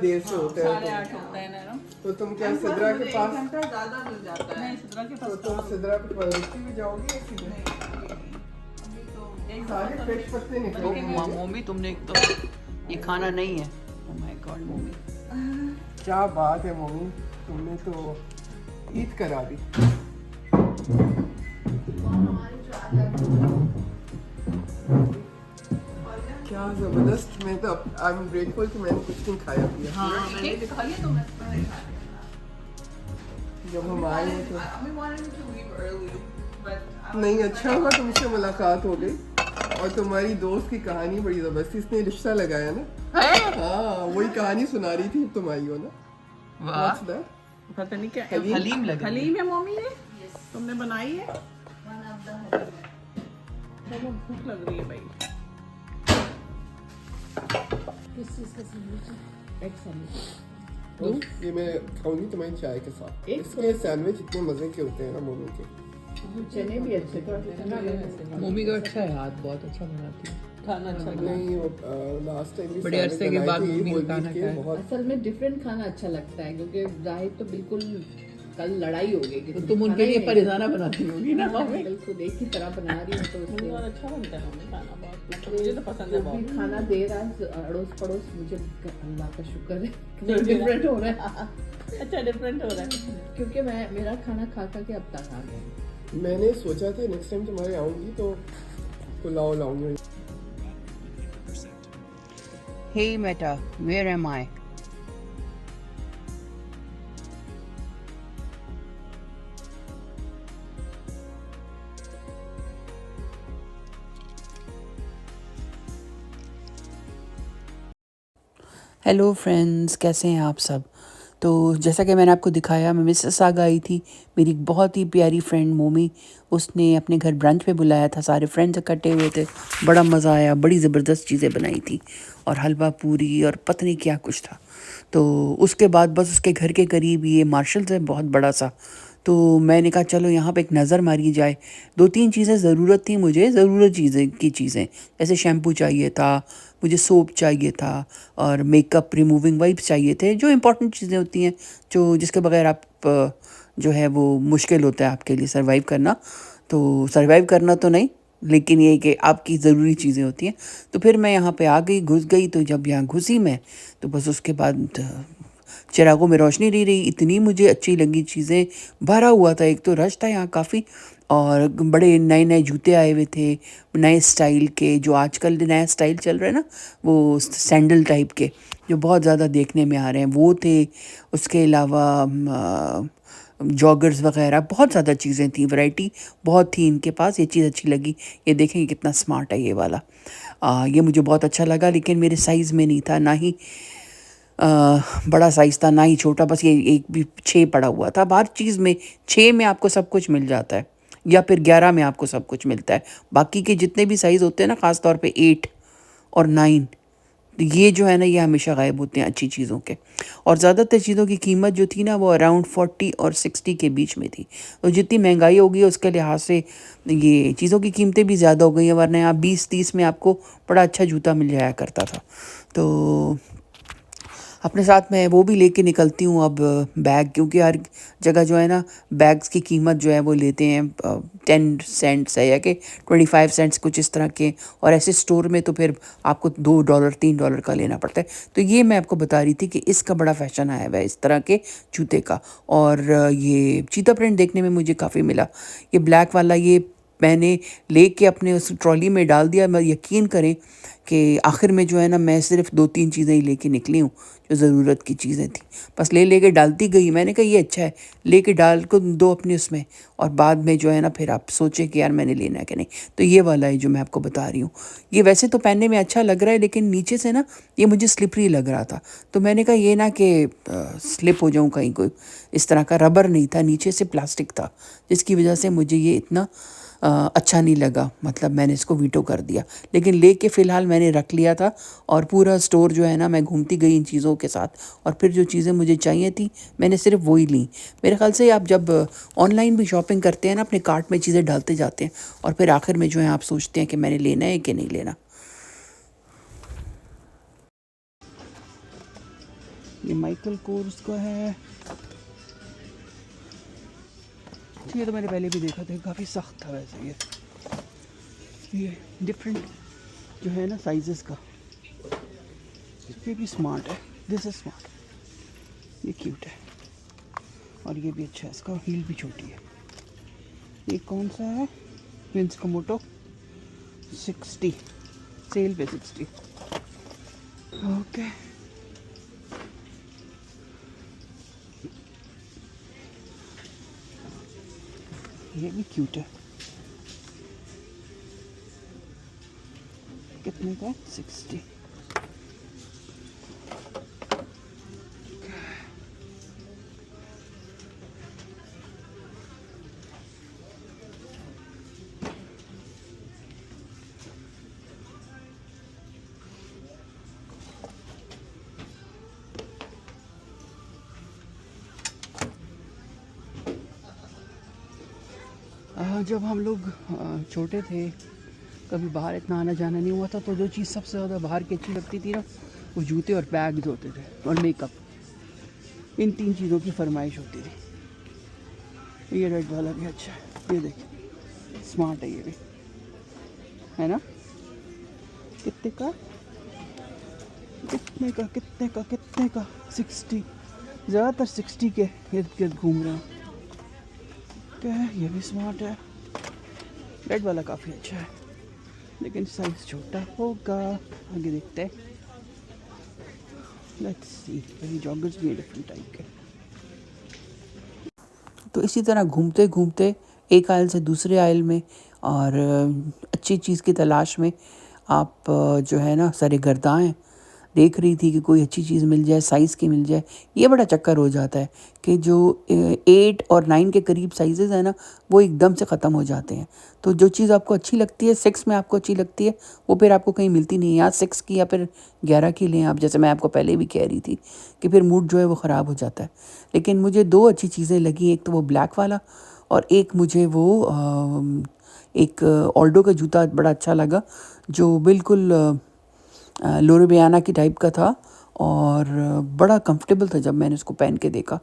देर से होता है। 8:30 होता है ना। तो तुम क्या सिद्रा के पास? घंटा ज्यादा मिल जाता है। नहीं, सिद्रा के तो पास तुम सिद्रा के पास भी जाओगे या सीधे? अभी तो सारे फ्रेश पत्ते निकले। मम्मी तुमने एक तो ये खाना नहीं है। ओह माय गॉड मम्मी, क्या बात है मम्मी, तुमने तो ईद करा दी। क्या जबरदस्त। मैं तो आई एम ग्रेटफुल कि मैंने कुछ नहीं खाया पिया। हाँ मैंने दिखा लिया तो मैंने खा लिया। जब हम आए हैं तो We wanted to leave early, but नहीं, अच्छा हुआ तुमसे मुलाकात हो गई। और तुम्हारी दोस्त की कहानी बड़ी जबरदस्त, इसने रिश्ता लगाया ना। हाँ, वही कहानी सुना रही थी, तुम आई हो ना। वाह What's that? पता नहीं क्या हलीम लगा। हलीम है मम्मी ने तुमने बनाई है। one of the चलो भूख लग रही है भाई। किस चीज का सैंडविच है? Egg sandwich. तो ये मैं खाऊंगी तुम्हारी चाय के साथ। एक इसके सैंडविच इतने मजे के होते हैं ना मम्मी के। चने भी अच्छे थे। मम्मी का अच्छा है, हाथ बहुत अच्छा बनाती है, खाना अच्छा बनाती नहीं, वो लास्ट टाइम भी बड़े सैंडविच अरसे के बनाई बाद थी, मम्मी का बोल खाना रही थी खाया। बहुत। असल में डिफरेंट खाना अच्छा लगता है क्योंकि जाहिर तो बिल्कुल कल लड़ाई हो गई कि है। तुम उनके लिए परिजाना बनाती होगी ना मम्मी। बिल्कुल एक ही तरह बना रही हूँ तो मुझे इसलिए और अच्छा बनता है मम्मी खाना बहुत, मुझे तो पसंद है जो भी बहुत। खाना दे रहा है अड़ोस पड़ोस, मुझे अल्लाह का शुक्र है डिफरेंट हो रहा है अच्छा डिफरेंट हो रहा है। क्योंकि मैं मेरा खाना खा खा के अब तक आ गया। मैंने सोचा था नेक्स्ट टाइम तुम्हारे आऊंगी तो पुलाव लाऊंगी। Hey Meta, where am I? Hello friends, कैसे हैं आप सब। तो जैसा कि मैंने आपको दिखाया, मैं मिसिसागा आई थी। मेरी एक बहुत ही प्यारी फ्रेंड मोमी, उसने अपने घर ब्रंच पे बुलाया था, सारे फ्रेंड्स इकट्ठे हुए थे, बड़ा मज़ा आया, बड़ी ज़बरदस्त चीज़ें बनाई थी और हलवा पूरी और पता नहीं क्या कुछ था। तो उसके बाद बस उसके घर के करीब ये मार्शल्स है बहुत बड़ा सा, तो मैंने कहा चलो यहाँ पे एक नज़र मारी जाए। 2-3 चीज़ें ज़रूरत थी मुझे, ज़रूरत चीज़ें जैसे शैम्पू चाहिए था, मुझे सोप चाहिए था और मेकअप रिमूविंग वाइप्स चाहिए थे, जो इम्पोर्टेंट चीज़ें होती हैं, जो जिसके बगैर आप जो है वो मुश्किल होता है आपके लिए सर्वाइव करना। तो सर्वाइव करना तो नहीं, लेकिन ये कि आपकी ज़रूरी चीज़ें होती हैं। तो फिर मैं यहाँ पे आ गई, घुस गई। तो जब यहाँ घुसी मैं, तो बस उसके बाद चिरागों में रोशनी नहीं रही, इतनी मुझे अच्छी लगी चीज़ें। भरा हुआ था, एक तो रश था यहाँ काफ़ी, और बड़े नए नए जूते आए हुए थे, नए स्टाइल के, जो आजकल नया स्टाइल चल रहा है ना, वो सैंडल टाइप के जो बहुत ज़्यादा देखने में आ रहे हैं, वो थे। उसके अलावा जॉगर्स वगैरह बहुत ज़्यादा चीज़ें थी, वैरायटी बहुत थी इनके पास। ये चीज़ अच्छी लगी, ये देखेंगे कितना स्मार्ट है ये वाला। ये मुझे बहुत अच्छा लगा, लेकिन मेरे साइज़ में नहीं था, ना ही बड़ा साइज़ था ना ही छोटा, बस ये एक भी 6 पड़ा हुआ था। अब हर चीज़ में 6 में आपको सब कुछ मिल जाता है, या फिर 11 में आपको सब कुछ मिलता है। बाकी के जितने भी साइज़ होते हैं ना, ख़ास तौर पे 8 और 9, ये जो है ना, ये हमेशा गायब होते हैं अच्छी चीज़ों के। और ज़्यादातर चीज़ों की कीमत जो थी ना, वो अराउंड 40 और 60 के बीच में थी। तो जितनी महंगाई हो गई उसके लिहाज से ये चीज़ों की कीमतें भी ज़्यादा हो गई हैं, वरना यहाँ 20-30 में आपको बड़ा अच्छा जूता मिल जाया करता था। तो अपने साथ मैं वो भी लेके निकलती हूँ अब, बैग, क्योंकि हर जगह जो है ना, बैग्स की कीमत जो है वो लेते हैं 10 सेंट्स है या कि 25 सेंट्स कुछ इस तरह के, और ऐसे स्टोर में तो फिर आपको $2 $3 का लेना पड़ता है। तो ये मैं आपको बता रही थी कि इसका बड़ा फैशन आया हुआ है इस तरह के जूते का। और ये चीता प्रिंट देखने में मुझे काफ़ी मिला। ये ब्लैक वाला ये मैंने लेके अपने उस ट्रॉली में डाल दिया। मैं यकीन करें कि आखिर में जो है ना, मैं सिर्फ 2-3 चीज़ें ही लेके निकली हूँ जो ज़रूरत की चीज़ें थी, बस लेके डालती गई। मैंने कहा ये अच्छा है, लेके डाल को दो अपने उसमें, और बाद में जो है ना फिर आप सोचें कि यार मैंने लेना है कि नहीं। तो ये वाला है जो मैं आपको बता रही हूँ। ये वैसे तो पहनने में अच्छा लग रहा है, लेकिन नीचे से ना ये मुझे स्लिपरी लग रहा था। तो मैंने कहा ये ना कि स्लिप हो जाऊँ कहीं, कोई इस तरह का रबर नहीं था, नीचे से प्लास्टिक था, जिसकी वजह से मुझे ये इतना अच्छा नहीं लगा। मतलब मैंने इसको वीटो कर दिया, लेकिन लेके फ़िलहाल मैंने रख लिया था। और पूरा स्टोर जो है ना, मैं घूमती गई इन चीज़ों के साथ, और फिर जो चीज़ें मुझे चाहिए थी मैंने सिर्फ वही ली। मेरे ख्याल से आप जब ऑनलाइन भी शॉपिंग करते हैं ना, अपने कार्ट में चीज़ें डालते जाते हैं, और फिर आखिर में जो है आप सोचते हैं कि मैंने लेना है कि नहीं लेना। ये माइकल कोर्स का है। ये तो मैंने पहले भी देखा था, काफ़ी सख्त था वैसे ये डिफरेंट जो है ना साइजेस का। ये भी स्मार्ट है, दिस इज स्मार्ट, ये क्यूट है और ये भी अच्छा है, इसका हील भी छोटी है। ये कौन सा है? विंस कमोटो 60, सेल पे 60। ओके ये भी क्यूट है। कितने का? 60। जब हम लोग छोटे थे, कभी बाहर इतना आना जाना नहीं हुआ था, तो जो चीज़ सबसे ज़्यादा बाहर की अच्छी लगती थी ना, वो जूते और बैग्स होते थे और मेकअप। इन 3 चीज़ों की फरमाइश होती थी। ये रेड वाला भी अच्छा है, ये देखिए स्मार्ट है, ये भी है ना। कितने का? कितने का? कितने का? कितने का? 60। ज़्यादातर 60 के इर्द गिर्द घूम रहे हैं। क्या है? ये भी स्मार्ट है। रेड वाला काफ़ी अच्छा है, लेकिन साइज छोटा होगा। आगे देखते हैं। लेट्स सी, ये जॉगर्स भी डिफरेंट टाइप के। तो इसी तरह घूमते घूमते एक आयल से दूसरे आयल में और अच्छी चीज़ की तलाश में आप जो है ना सरगर्दाएँ देख रही थी कि कोई अच्छी चीज़ मिल जाए, साइज़ की मिल जाए। ये बड़ा चक्कर हो जाता है कि जो 8 और 9 के करीब साइज़ेज़ हैं ना, वो एकदम से ख़त्म हो जाते हैं। तो जो चीज़ आपको अच्छी लगती है, 6 में आपको अच्छी लगती है, वो फिर आपको कहीं मिलती नहीं है। या 6 की या फिर 11 की लें आप, जैसे मैं आपको पहले भी कह रही थी कि फिर मूड जो है वो ख़राब हो जाता है। लेकिन मुझे 2 अच्छी चीज़ें लगी, एक तो वो ब्लैक वाला और एक मुझे वो एक ऑल्डो का जूता बड़ा अच्छा लगा, जो बिल्कुल लोरेबियाना की टाइप का था और बड़ा कंफर्टेबल था जब मैंने उसको पहन के देखा।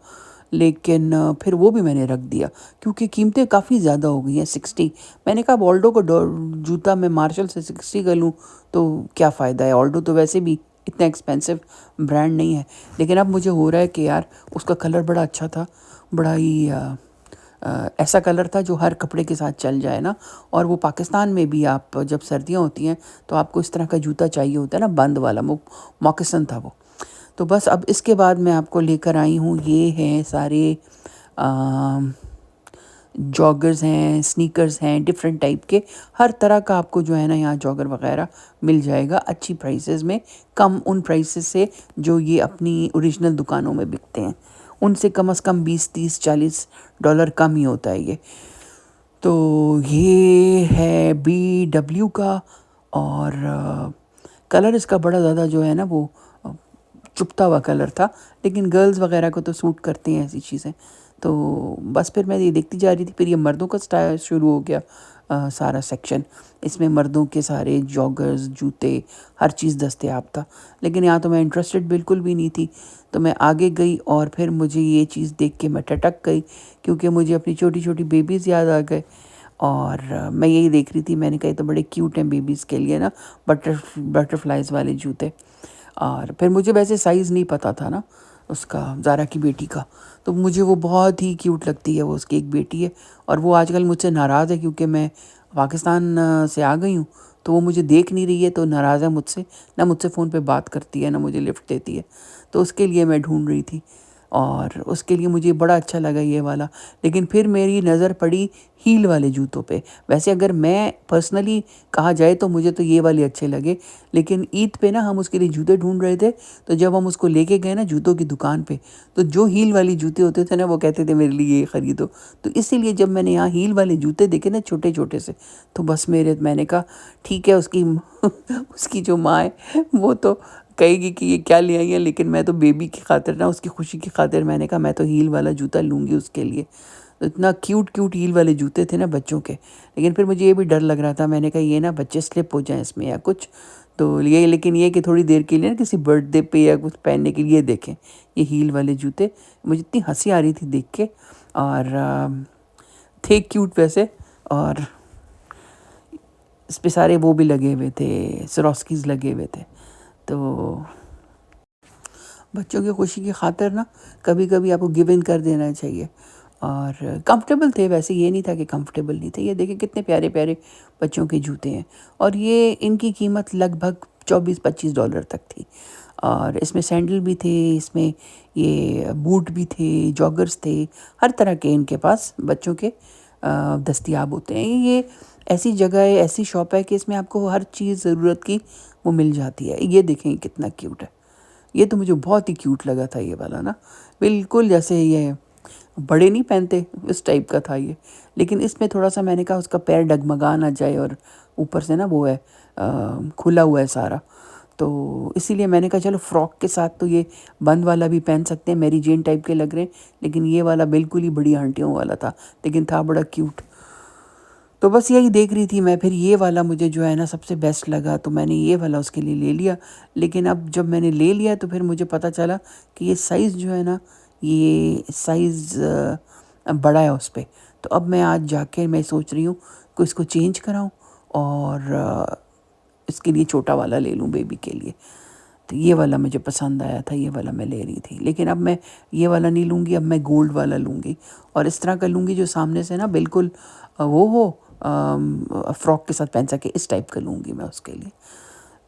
लेकिन फिर वो भी मैंने रख दिया क्योंकि कीमतें काफ़ी ज़्यादा हो गई हैं। 60 मैंने कहा, अब ऑल्डो को जूता मैं मार्शल से 60 का लूँ तो क्या फ़ायदा है। ऑल्डो तो वैसे भी इतना एक्सपेंसिव ब्रांड नहीं है। लेकिन अब मुझे हो रहा है कि यार उसका कलर बड़ा अच्छा था, बड़ा ही ऐसा कलर था जो हर कपड़े के साथ चल जाए ना। और वो पाकिस्तान में भी आप जब सर्दियाँ होती हैं तो आपको इस तरह का जूता चाहिए होता है ना, बंद वाला, मॉकसन था वो। तो बस अब इसके बाद मैं आपको लेकर आई हूँ, ये हैं सारे जॉगर्स हैं, स्नीकर्स हैं, डिफरेंट टाइप के। हर तरह का आपको जो है ना यहाँ जॉगर वगैरह मिल जाएगा अच्छी प्राइसेस में, कम उन प्राइसेस से जो ये अपनी ओरिजिनल दुकानों में बिकते हैं। उनसे कम से कम 20, 30, $40 कम ही होता है ये। तो ये है BW का और कलर इसका बड़ा ज़्यादा जो है ना वो चुभता हुआ कलर था, लेकिन गर्ल्स वगैरह को तो सूट करती हैं ऐसी चीज़ें। तो बस फिर मैं ये देखती जा रही थी। फिर ये मर्दों का स्टाइल शुरू हो गया, सारा सेक्शन। इसमें मर्दों के सारे जॉगर्स, जूते, हर चीज़ दस्तयाब था। लेकिन यहाँ तो मैं इंटरेस्टेड बिल्कुल भी नहीं थी, तो मैं आगे गई और फिर मुझे ये चीज़ देख के मैं टटक गई क्योंकि मुझे अपनी छोटी छोटी बेबीज़ याद आ गए। और मैं यही देख रही थी, मैंने कहा तो बड़े क्यूट हैं बेबीज़ के लिए ना, बटरफ्लाइज वाले जूते। और फिर मुझे वैसे साइज़ नहीं पता था ना उसका, ज़ारा की बेटी का, तो मुझे वो बहुत ही क्यूट लगती है। वो उसकी एक बेटी है और वो आजकल मुझसे नाराज़ है क्योंकि मैं पाकिस्तान से आ गई हूँ, तो वो मुझे देख नहीं रही है, तो नाराज़ है मुझसे, ना मुझसे फ़ोन पे बात करती है, ना मुझे लिफ्ट देती है। तो उसके लिए मैं ढूंढ रही थी और उसके लिए मुझे बड़ा अच्छा लगा ये वाला। लेकिन फिर मेरी नज़र पड़ी हील वाले जूतों पे। वैसे अगर मैं पर्सनली कहा जाए तो मुझे तो ये वाले अच्छे लगे, लेकिन ईद पे ना हम उसके लिए जूते ढूंढ रहे थे, तो जब हम उसको लेके गए ना जूतों की दुकान पे, तो जो हील वाली जूते होते थे ना, वो कहते थे मेरे लिए ये ख़रीदो। तो इसीलिए जब मैंने यहाँ हील वाले जूते देखे ना छोटे छोटे से, तो बस मैंने कहा ठीक है, उसकी उसकी जो माँ है वो तो कहेगी कि ये क्या ले आई है, लेकिन मैं तो बेबी की खातिर ना, उसकी खुशी की खातिर मैंने कहा मैं तो हील वाला जूता लूँगी उसके लिए। तो इतना क्यूट हील वाले जूते थे ना बच्चों के। लेकिन फिर मुझे ये भी डर लग रहा था, मैंने कहा ये ना बच्चे स्लिप हो जाएं इसमें या कुछ, तो ये लेकिन ये कि थोड़ी देर के लिए ना किसी बर्थडे पे या कुछ पहनने के लिए देखें ये हील वाले जूते। मुझे इतनी हंसी आ रही थी देख के, और थे क्यूट वैसे, और इस पे सारे वो भी लगे हुए थे, सरोस्कीज लगे हुए थे। तो बच्चों की खुशी की खातिर ना कभी कभी आपको गिव इन कर देना चाहिए। और कंफर्टेबल थे वैसे, ये नहीं था कि कंफर्टेबल नहीं थे। ये देखें कितने प्यारे प्यारे बच्चों के जूते हैं, और ये इनकी कीमत लगभग $24-25 तक थी। और इसमें सैंडल भी थे, इसमें ये बूट भी थे, जॉगर्स थे, हर तरह के इनके पास बच्चों के दस्तयाब होते हैं। ये ऐसी जगह है, ऐसी शॉप है कि इसमें आपको हर चीज़ ज़रूरत की वो मिल जाती है। ये देखें कितना क्यूट है, ये तो मुझे बहुत ही क्यूट लगा था ये वाला ना, बिल्कुल जैसे ये बड़े नहीं पहनते इस टाइप का था ये। लेकिन इसमें थोड़ा सा मैंने कहा उसका पैर डगमगा ना जाए, और ऊपर से ना वो है खुला हुआ है सारा, तो इसीलिए मैंने कहा चलो फ्रॉक के साथ तो ये बंद वाला भी पहन सकते हैं, मेरी जेन टाइप के लग रहे हैं। लेकिन ये वाला बिल्कुल ही बड़ी आंटियों वाला था, लेकिन था बड़ा क्यूट। तो बस यही देख रही थी मैं, फिर ये वाला मुझे जो है ना सबसे बेस्ट लगा, तो मैंने ये वाला उसके लिए ले लिया। लेकिन अब जब मैंने ले लिया तो फिर मुझे पता चला कि ये साइज़ जो है ना, ये साइज़ बड़ा है उस पर। तो अब मैं आज जाके मैं सोच रही हूँ कि इसको चेंज कराऊँ और इसके लिए छोटा वाला ले लूँ बेबी के लिए। तो ये वाला मुझे पसंद आया था, ये वाला मैं ले रही थी। लेकिन अब मैं ये वाला नहीं लूँगी, अब मैं गोल्ड वाला लूँगी, और इस तरह का लूँगी जो सामने से ना बिल्कुल वो हो फ्रॉक के साथ पहन सके, इस टाइप का लूँगी मैं उसके लिए।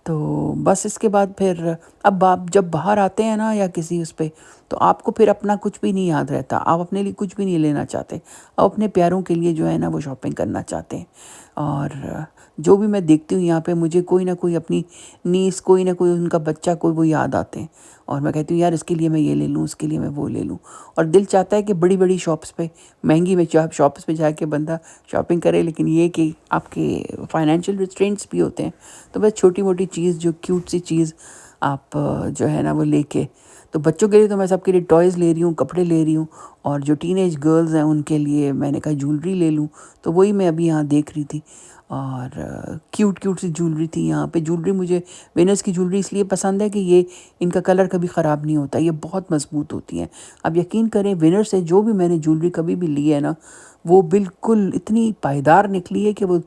तो बस इसके बाद फिर अब आप जब बाहर आते हैं ना या किसी उस पे, तो आपको फिर अपना कुछ भी नहीं याद रहता, आप अपने लिए कुछ भी नहीं लेना चाहते, आप अपने प्यारों के लिए जो है ना वो शॉपिंग करना चाहते हैं। और जो भी मैं देखती हूँ यहाँ पे, मुझे कोई ना कोई अपनी नीस, कोई ना कोई उनका बच्चा, कोई वो याद आते हैं, और मैं कहती हूँ यार इसके लिए मैं ये ले लूँ, उसके लिए मैं वो ले लूँ। और दिल चाहता है कि बड़ी बड़ी शॉप्स पे, महंगी में शॉप्स पे जाके बंदा शॉपिंग करे, लेकिन ये कि आपके फाइनेंशियल रिस्ट्रेंट्स भी होते हैं। तो बस छोटी मोटी चीज़, जो क्यूट सी चीज़ आप जो है ना वो लेके, तो बच्चों के लिए तो मैं सबके लिए टॉयज़ ले रही हूँ, कपड़े ले रही हूँ, और जो टीनेज गर्ल्स हैं उनके लिए मैंने कहा ज्वेलरी ले लूँ। तो वही मैं अभी यहाँ देख रही थी, और क्यूट क्यूट सी ज्वेलरी थी यहाँ पे। ज्वेलरी मुझे विनर्स की ज्वेलरी इसलिए पसंद है कि ये इनका कलर कभी ख़राब नहीं होता, ये बहुत मजबूत होती हैं। अब यकीन करें विनर से जो भी मैंने ज्वेलरी कभी भी ली है ना, वो बिल्कुल इतनी पायदार निकली है कि वो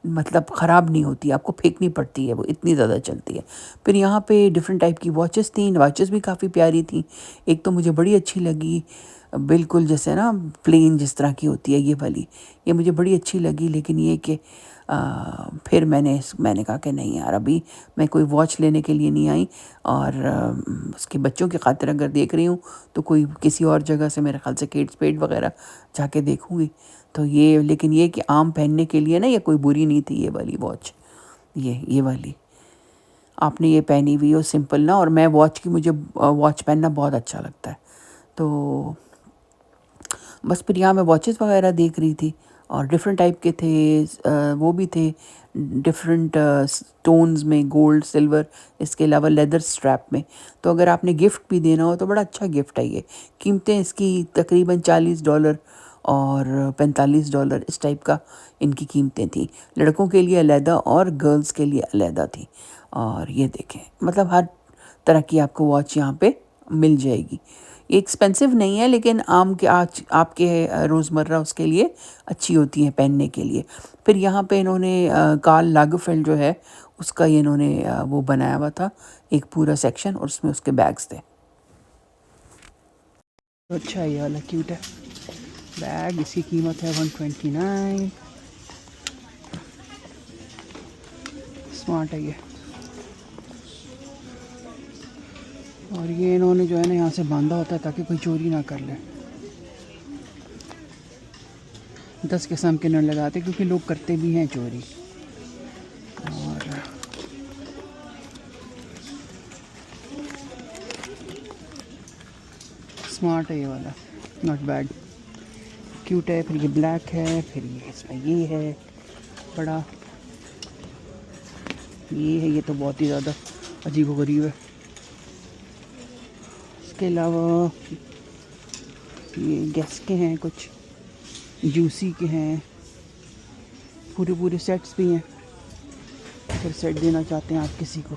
मतलब ख़राब नहीं होती, आपको फेंकनी पड़ती है, वो इतनी ज़्यादा चलती है। फिर यहाँ पे डिफरेंट टाइप की वॉचेस थी, वॉचेस भी काफ़ी प्यारी थी। एक तो मुझे बड़ी अच्छी लगी, बिल्कुल जैसे ना प्लेन जिस तरह की होती है ये वाली, ये मुझे बड़ी अच्छी लगी। लेकिन ये कि फिर मैंने कहा कि नहीं यार, अभी मैं कोई वॉच लेने के लिए नहीं आई, और उसके बच्चों की खातिर अगर देख रही हूँ तो कोई किसी और जगह से मेरे ख्याल से केट स्पेड वगैरह जाके देखूँगी। तो ये, लेकिन ये कि आम पहनने के लिए ना ये कोई बुरी नहीं थी ये वाली वॉच, ये वाली आपने ये पहनी हुई हो सिंपल ना। और मैं मुझे वॉच पहनना बहुत अच्छा लगता है। तो बस फिर यहाँ मैं वॉचेस वगैरह देख रही थी, और डिफरेंट टाइप के थे, वो भी थे डिफरेंट स्टोन्स में, गोल्ड, सिल्वर, इसके अलावा लेदर स्ट्रैप में। तो अगर आपने गिफ्ट भी देना हो तो बड़ा अच्छा गिफ्ट है ये। कीमतें इसकी तकरीबन $40 और $45 इस टाइप का इनकी कीमतें थी। लड़कों के लिए अलहदा और गर्ल्स के लिए अलहदा थी। और ये देखें, मतलब हर तरह की आपको वॉच यहाँ पे मिल जाएगी। ये एक्सपेंसिव नहीं है, लेकिन आज आपके रोज़मर्रा उसके लिए अच्छी होती हैं पहनने के लिए। फिर यहाँ पे इन्होंने कार्ल लागरफेल्ड जो है उसका ये इन्होंने वो बनाया हुआ था एक पूरा सेक्शन, और उसमें उसके बैग्स थे। अच्छा ये वाला क्यूट है बैग, इसकी कीमत है 129। स्मार्ट है ये। और ये इन्होंने जो है ना यहाँ से बांधा होता है ताकि कोई चोरी ना कर ले। 10 किस्म के नट लगाते क्योंकि लोग करते भी हैं चोरी। और स्मार्ट है ये वाला, नॉट बैड, क्यूट है। फिर ये ब्लैक है, फिर ये इसमें ये है बड़ा, ये है, ये तो बहुत ही ज़्यादा अजीब व गरीब है। इसके अलावा ये गैस के हैं, कुछ जूसी के हैं, पूरे सेट्स भी हैं। फिर सेट देना चाहते हैं आप किसी को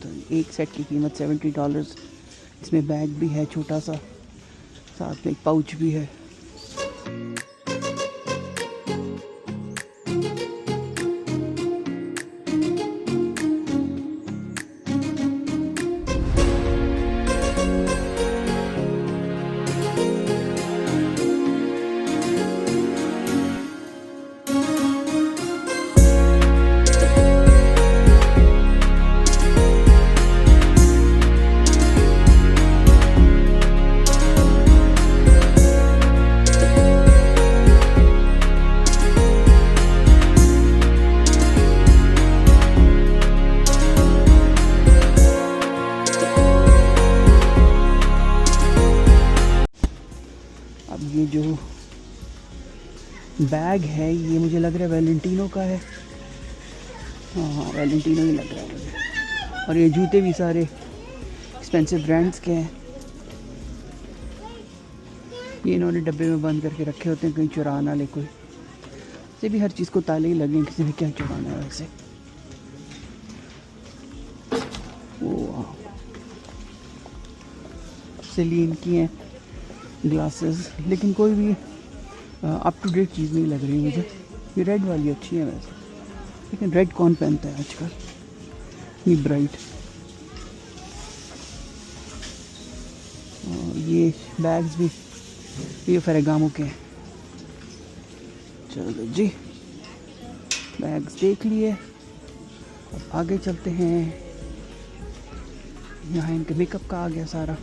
तो एक सेट की कीमत $70। इसमें बैग भी है छोटा सा, साथ में एक पाउच भी है। अब ये जो बैग है ये मुझे लग रहा है वैलेंटिनो का है। हाँ वैलेंटिनो ही लग रहा है मुझे। और ये जूते भी सारे एक्सपेंसिव ब्रांड्स के हैं। ये इन्होंने डब्बे में बंद करके रखे होते हैं, कहीं चुरा ना ले कोई। से भी हर चीज़ को ताले ही लगे, किसी ने क्या चुराना है वैसे। वो सेलिन की हैं ग्लासेस, लेकिन कोई भी अप टू डेट चीज़ नहीं लग रही मुझे। ये रेड वाली अच्छी है वैसे, लेकिन रेड कौन पहनता है आजकल, ये ब्राइट। ये बैग्स भी ये फेरेगामो के हैं। चलो जी बैग्स देख लिए, अब आगे चलते हैं। यहाँ इनके मेकअप का आ गया सारा।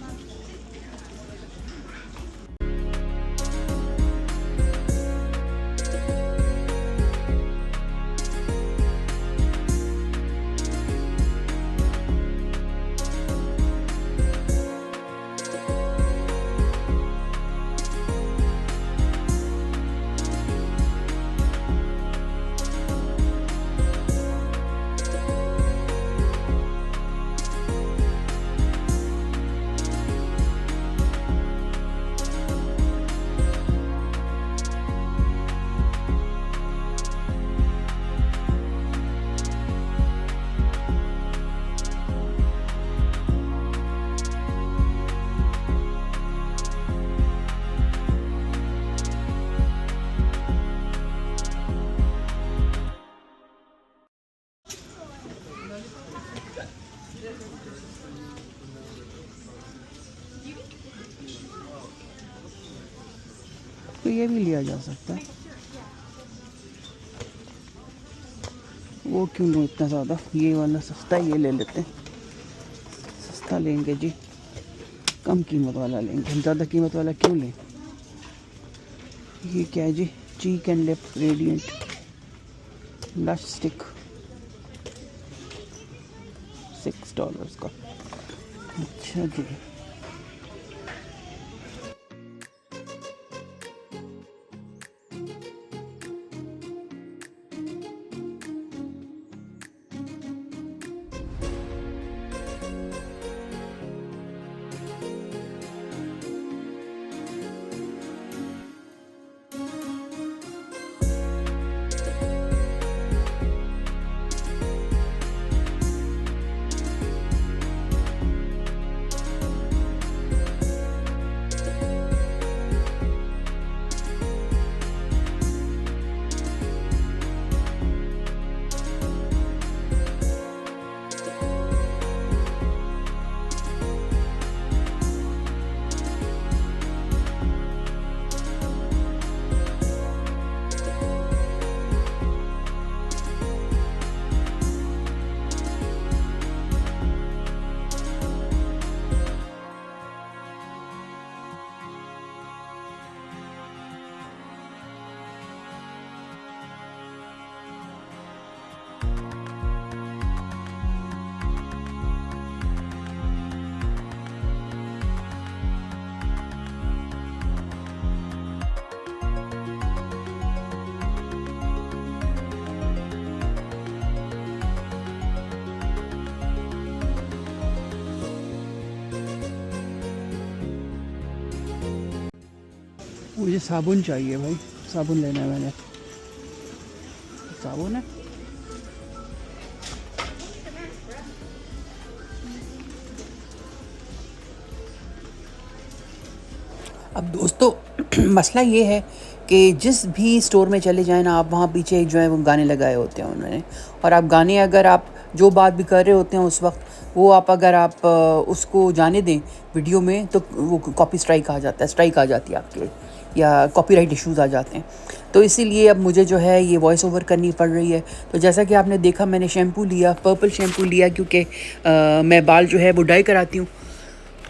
तो ये भी लिया जा सकता है। वो क्यों लो इतना ज़्यादा, ये वाला सस्ता है, ये ले लेते हैं। सस्ता लेंगे जी, कम कीमत वाला लेंगे, हम ज़्यादा कीमत वाला क्यों लें। ये क्या है जी, cheek and lip radiant lush stick, $6 का। अच्छा जी, मुझे साबुन चाहिए भाई, साबुन लेना है मैंने। साबुन है अब दोस्तों मसला ये है कि जिस भी स्टोर में चले जाएं ना आप, वहाँ पीछे जो है वो गाने लगाए होते हैं उन्होंने, और आप गाने अगर आप जो बात भी कर रहे होते हैं उस वक्त, वो आप अगर आप उसको जाने दें वीडियो में तो वो कॉपी स्ट्राइक आ जाता है, स्ट्राइक आ जाती है आपके, या कॉपीराइट इश्यूज़ आ जाते हैं। तो इसीलिए अब मुझे जो है ये वॉइस ओवर करनी पड़ रही है। तो जैसा कि आपने देखा, मैंने शैम्पू लिया, पर्पल शैम्पू लिया, क्योंकि मैं बाल जो है वो डाई कराती हूँ,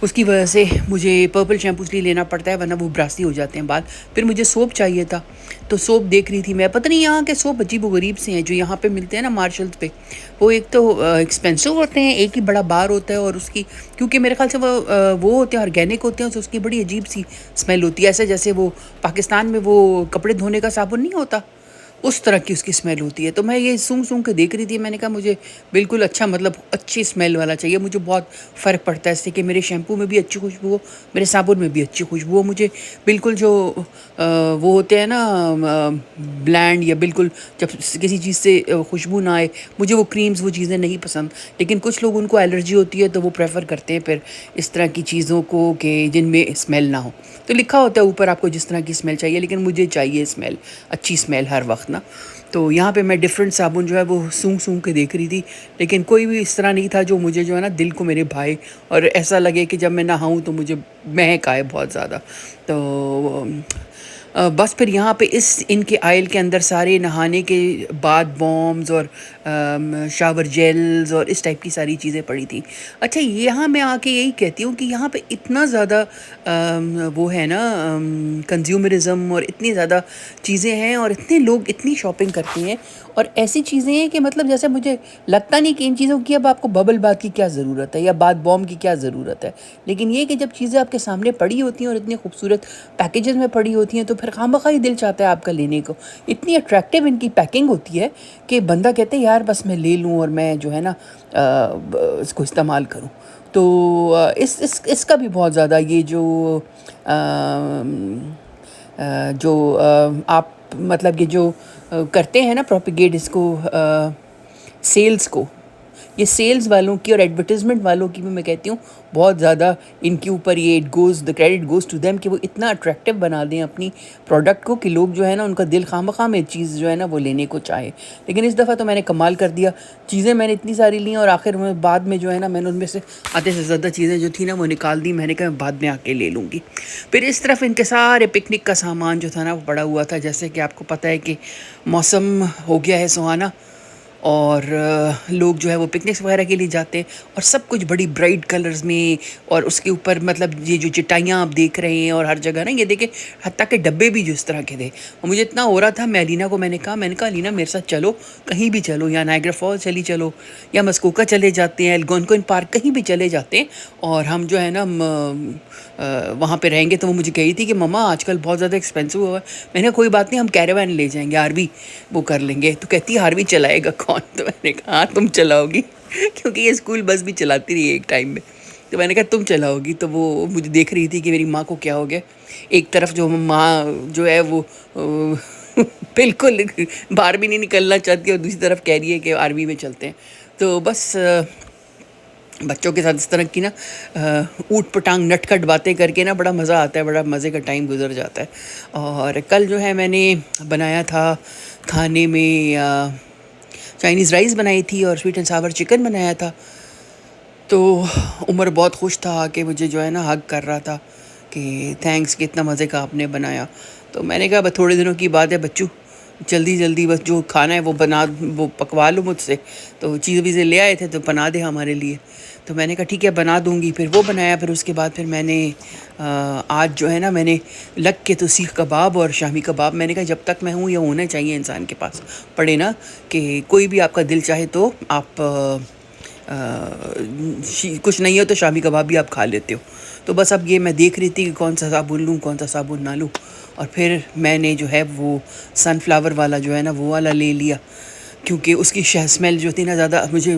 उसकी वजह से मुझे पर्पल शैम्पू इसलिए लेना पड़ता है, वरना वो ब्रासी हो जाते हैं बाल। फिर मुझे सोप चाहिए था, तो सोप देख रही थी मैं, पता नहीं यहाँ के सोप अजीब व गरीब से हैं जो यहाँ पे मिलते हैं ना मार्शल्स पे। वो एक तो एक्सपेंसिव होते हैं, एक ही बड़ा बार होता है, और उसकी क्योंकि मेरे ख्याल से वो होते हैं ऑर्गेनिक होते हैं, तो उसकी बड़ी अजीब सी स्मेल होती है, ऐसे जैसे वो पाकिस्तान में वो कपड़े धोने का साबुन नहीं होता, उस तरह की उसकी स्मेल होती है। तो मैं ये सूंघ सूंघ के देख रही थी, मैंने कहा मुझे बिल्कुल अच्छा, मतलब अच्छी स्मेल वाला चाहिए। मुझे बहुत फ़र्क पड़ता है इससे कि मेरे शैम्पू में भी अच्छी खुशबू हो, मेरे साबुन में भी अच्छी खुशबू हो। मुझे बिल्कुल जो वो होते हैं ना ब्लैंड, या बिल्कुल जब किसी चीज़ से खुशबू ना आए, मुझे वो क्रीम्स वो चीज़ें नहीं पसंद। लेकिन कुछ लोग, उनको एलर्जी होती है तो वो प्रेफर करते हैं फिर इस तरह की चीज़ों को कि जिनमें स्मेल ना हो। तो लिखा होता है ऊपर आपको जिस तरह की स्मेल चाहिए, लेकिन मुझे चाहिए स्मेल, अच्छी स्मेल हर वक्त ना। तो यहाँ पे मैं डिफरेंट साबुन जो है वो सूंघ सूंघ के देख रही थी, लेकिन कोई भी इस तरह नहीं था जो मुझे जो है ना दिल को मेरे भाए, और ऐसा लगे कि जब मैं नहाऊँ तो मुझे महक आए बहुत ज़्यादा। तो बस फिर यहाँ पे इनके आयल के अंदर सारे नहाने के बाद बॉम्ब्स और शावर जेल्स और इस टाइप की सारी चीज़ें पड़ी थी। अच्छा, यहाँ मैं आके यही कहती हूँ कि यहाँ पे इतना ज़्यादा वो है ना कंज्यूमरिज्म, और इतनी ज़्यादा चीज़ें हैं, और इतने लोग इतनी शॉपिंग करते हैं, और ऐसी चीज़ें हैं कि मतलब जैसे मुझे लगता नहीं कि इन चीज़ों की अब आपको बबल बात की क्या ज़रूरत है, या बात बॉम्ब की क्या ज़रूरत है। लेकिन ये कि जब चीज़ें आपके सामने पड़ी होती हैं और इतनी खूबसूरत पैकेजेस में पड़ी होती हैं, तो फिर खामखा ही दिल चाहता है आपका लेने को। इतनी अट्रैक्टिव इनकी पैकिंग होती है कि बंदा कहते हैं यार बस मैं ले लूँ और मैं जो है ना इसको इस्तेमाल करूँ। तो इसका भी बहुत ज़्यादा ये जो आप मतलब ये जो करते हैं ना प्रोपिगेट इसको, सेल्स को, ये सेल्स वालों की और एडवर्टीज़मेंट वालों की भी मैं कहती हूँ बहुत ज़्यादा इनके ऊपर ये the credit goes to them कि वो इतना अट्रैक्टिव बना दें अपनी प्रोडक्ट को कि लोग जो है ना उनका दिल खामखा में चीज़ जो है ना वो लेने को चाहे। लेकिन इस दफ़ा तो मैंने कमाल कर दिया, चीज़ें मैंने इतनी सारी ली, और आखिर में बाद में जो है ना मैंने उनमें से आधे से ज़्यादा चीज़ें जो थी ना वो निकाल दी। मैंने कहा बाद में आके ले लूँगी। फिर इस तरफ इनके सारे पिकनिक का सामान जो था ना वो पड़ा हुआ था। जैसे कि आपको पता है कि मौसम हो गया है सुहाना, और लोग जो है वो पिकनिक्स वगैरह के लिए जाते हैं, और सब कुछ बड़ी ब्राइट कलर्स में, और उसके ऊपर मतलब ये जो चटाइयाँ आप देख रहे हैं और हर जगह ना ये देखें, हत्ता के डब्बे भी जो इस तरह के थे। और मुझे इतना हो रहा था, मैं अलीना को मैंने कहा अलीना मेरे साथ चलो, कहीं भी चलो, या नायग्रा फॉल चली चलो, या मस्कोका चले जाते हैं, एल्गोनक्विन पार्क कहीं भी चले जाते हैं, और हम जो है ना वहाँ पे रहेंगे। तो वो मुझे कही थी कि मम्मा आजकल बहुत ज़्यादा एक्सपेंसिव हुआ है। मैंने कोई बात नहीं, हम कैरावान ले जाएंगे, आरवी वो कर लेंगे। तो कहती है आरवी चलाएगा कौन? तो मैंने कहा हाँ तुम चलाओगी, क्योंकि ये स्कूल बस भी चलाती रही एक टाइम में। तो मैंने कहा तुम चलाओगी। तो वो मुझे देख रही थी कि मेरी माँ को क्या हो गया। एक तरफ जो माँ जो है वो बिल्कुल बाहर भी नहीं निकलना चाहती, और दूसरी तरफ कह रही है कि आर्मी में चलते हैं। तो बस बच्चों के साथ इस तरह की ना ऊट पटांग नटखट बातें करके ना बड़ा मज़ा आता है, बड़ा मज़े का टाइम गुजर जाता है। और कल जो है मैंने बनाया था खाने में चाइनीज़ राइस बनाई थी और स्वीट एंड सावर चिकन बनाया था। तो उमर बहुत खुश था कि मुझे जो है ना हग कर रहा था कि थैंक्स कि इतना मज़े का आपने बनाया। तो मैंने कहा बस थोड़े दिनों की बात है बच्चू, जल्दी जल्दी बस जो खाना है वो पकवा लो मुझसे। तो चीज़ें ले आए थे तो बना दे हमारे लिए। तो मैंने कहा ठीक है बना दूंगी। फिर वो बनाया। फिर उसके बाद फिर मैंने आज जो है ना मैंने लग के तो सीख कबाब और शामी कबाब, मैंने कहा जब तक मैं हूँ ये होना चाहिए इंसान के पास पड़े ना, कि कोई भी आपका दिल चाहे तो आप कुछ नहीं हो तो शामी कबाब भी आप खा लेते हो। तो बस अब ये मैं देख रही थी कि कौन सा साबुन लूँ कौन सा साबुन ना लूँ। और फिर मैंने जो है वो सनफ्लावर वाला जो है ना वो वाला ले लिया क्योंकि उसकी स्मेल जो थी ना ज़्यादा मुझे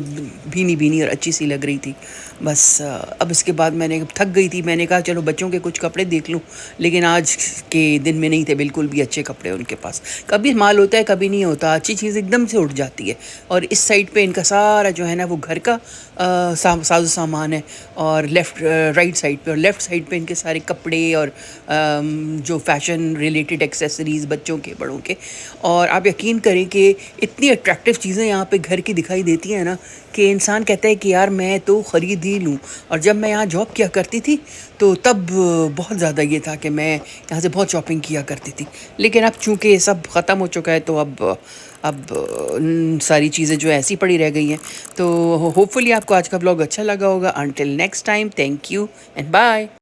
भीनी भीनी और अच्छी सी लग रही थी। बस अब इसके बाद मैंने थक गई थी, मैंने कहा चलो बच्चों के कुछ कपड़े देख लूँ, लेकिन आज के दिन में नहीं थे बिल्कुल भी अच्छे कपड़े उनके पास। कभी माल होता है कभी नहीं होता, अच्छी चीज़ एकदम से उठ जाती है। और इस साइड पे इनका सारा जो है ना वो घर का साजो सामान है, और राइट साइड पे और लेफ़्ट साइड पे इनके सारे कपड़े और जो फैशन रिलेटेड एक्सेसरीज़ बच्चों के बड़ों के। और आप यकीन करें कि इतनी अट्रैक्टिव चीज़ें यहाँ पे घर की दिखाई देती हैं ना कि इंसान कहता है कि यार मैं तो ख़रीद ही लूँ। और जब मैं यहाँ जॉब किया करती थी तो तब बहुत ज़्यादा ये था कि मैं यहाँ से बहुत शॉपिंग किया करती थी, लेकिन अब चूँकि ये सब ख़त्म हो चुका है तो अब सारी चीज़ें जो ऐसी पड़ी रह गई हैं। तो होपफुली आपको आज का ब्लॉग अच्छा लगा होगा। Until next time, thank you and bye.